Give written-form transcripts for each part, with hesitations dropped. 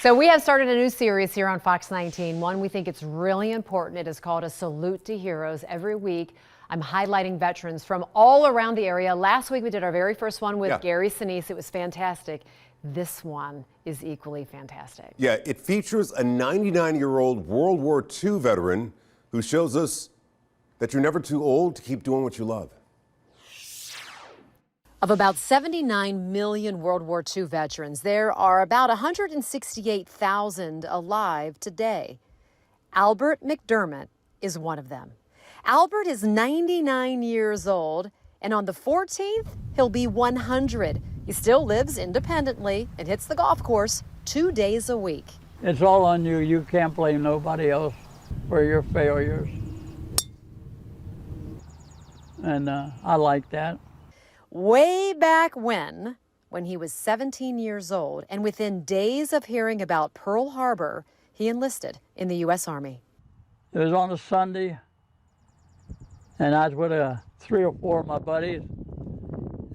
So we have started a new series here on Fox 19, one we think it's really important. It is called A Salute to Heroes. Every week, I'm highlighting veterans from all around the area. Last week, we did our very first one with Gary Sinise. It was fantastic. This one is equally fantastic. Yeah, it features a 99-year-old World War II veteran who shows us that you're never too old to keep doing what you love. Of about 79 million World War II veterans, there are about 168,000 alive today. Albert McDermott is one of them. Albert is 99 years old, and on the 14th, he'll be 100. He still lives independently and hits the golf course 2 days a week. It's all on you. You can't blame nobody else for your failures. And I like that. Way back when he was 17 years old, and within days of hearing about Pearl Harbor, he enlisted in the U.S. Army. It was on a Sunday, and I was with 3 or 4 of my buddies,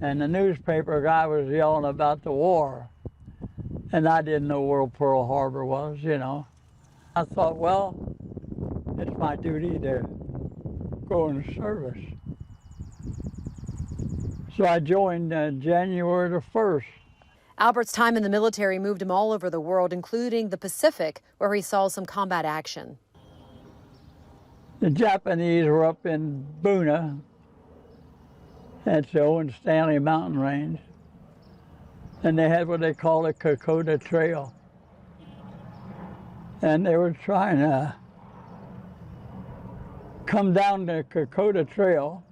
and the newspaper guy was yelling about the war, and I didn't know where Pearl Harbor was, you know. I thought, well, it's my duty to go in service. So I joined January the 1st. Albert's time in the military moved him all over the world, including the Pacific, where he saw some combat action. The Japanese were up in Buna. That's the Owen Stanley mountain range. And they had what they call a Kokoda Trail. And they were trying to come down the Kokoda Trail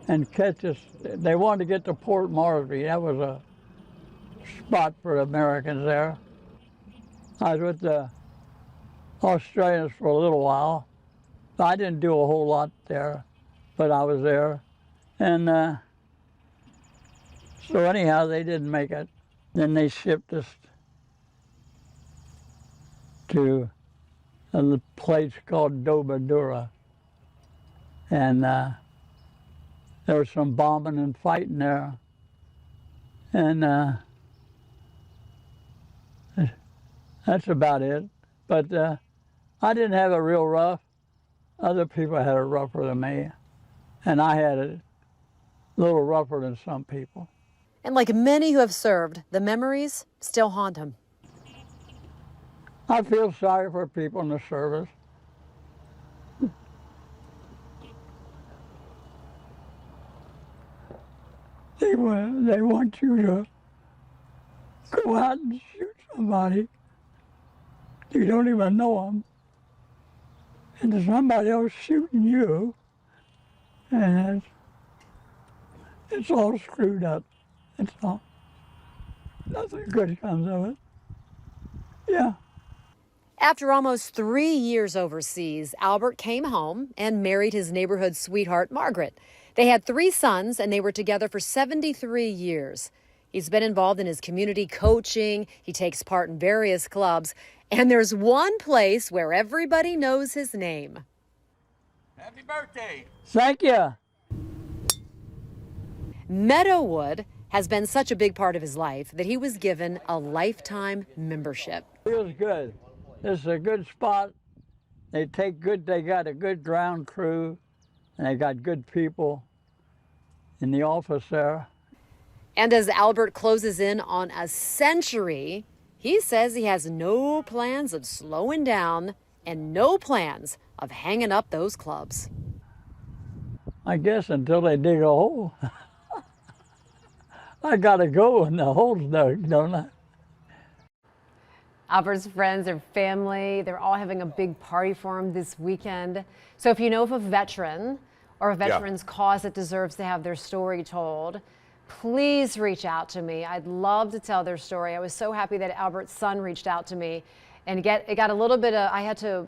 and catch us. They wanted to get to Port Moresby. That was a spot for the Americans there. I was with the Australians for a little while. I didn't do a whole lot there, but I was there. And so anyhow, they didn't make it. Then they shipped us to a place called Dobadura. And there was some bombing and fighting there. And that's about it. But I didn't have it real rough. Other people had it rougher than me. And I had it a little rougher than some people. And like many who have served, the memories still haunt him. I feel sorry for people in the service. They want you to go out and shoot somebody. You don't even know them. And there's somebody else shooting you. And it's all screwed up. It's all, nothing good comes of it. Yeah. After almost 3 years overseas, Albert came home and married his neighborhood sweetheart, Margaret. They had 3 sons, and they were together for 73 years. He's been involved in his community coaching. He takes part in various clubs. And there's one place where everybody knows his name. Happy birthday. Thank you. Meadowood has been such a big part of his life that he was given a lifetime membership. Feels good. This is a good spot. They got a good ground crew, and they got good people in the office there. And as Albert closes in on a century, he says he has no plans of slowing down and no plans of hanging up those clubs. I guess until they dig a hole. I gotta go when the hole's dug, don't I? Albert's friends, their family, they're all having a big party for him this weekend. So if you know of a veteran or a veteran's cause that deserves to have their story told, please reach out to me. I'd love to tell their story. I was so happy that Albert's son reached out to me, and it got a little bit of, I had to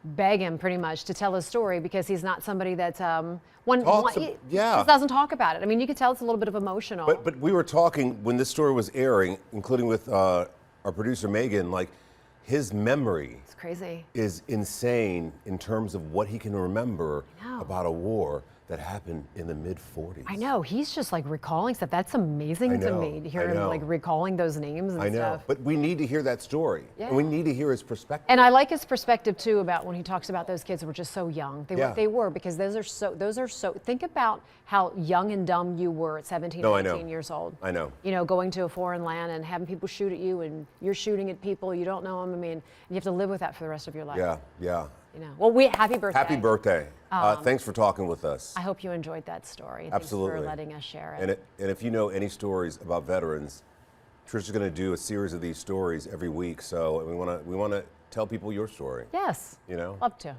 beg him pretty much to tell his story because he's not somebody that he just doesn't talk about it. I mean, you could tell it's a little bit of emotional. But we were talking when this story was airing, including with our producer Megan, like his memory It's crazy. is insane in terms of what he can remember about a war that happened in the mid-40s. I know. He's just like recalling stuff. That's amazing I to know, me to hear I him know. like recalling those names and I know, stuff. but we need to hear that story. Yeah. And we need to hear his perspective. And I like his perspective too about when he talks about those kids who were just so young. Yeah. They were because those are so think about how young and dumb you were at 17, No, I know. 18 years old. I know. You know, going to a foreign land and having people shoot at you and you're shooting at people you don't know them. I mean, you have to live with that for the rest of your life. Yeah, yeah. You know. Well, happy birthday. Happy birthday. Thanks for talking with us. I hope you enjoyed that story. Absolutely. Thanks for letting us share it. And if you know any stories about veterans, Trisha's going to do a series of these stories every week. So we want to tell people your story. Yes. You know? Love to.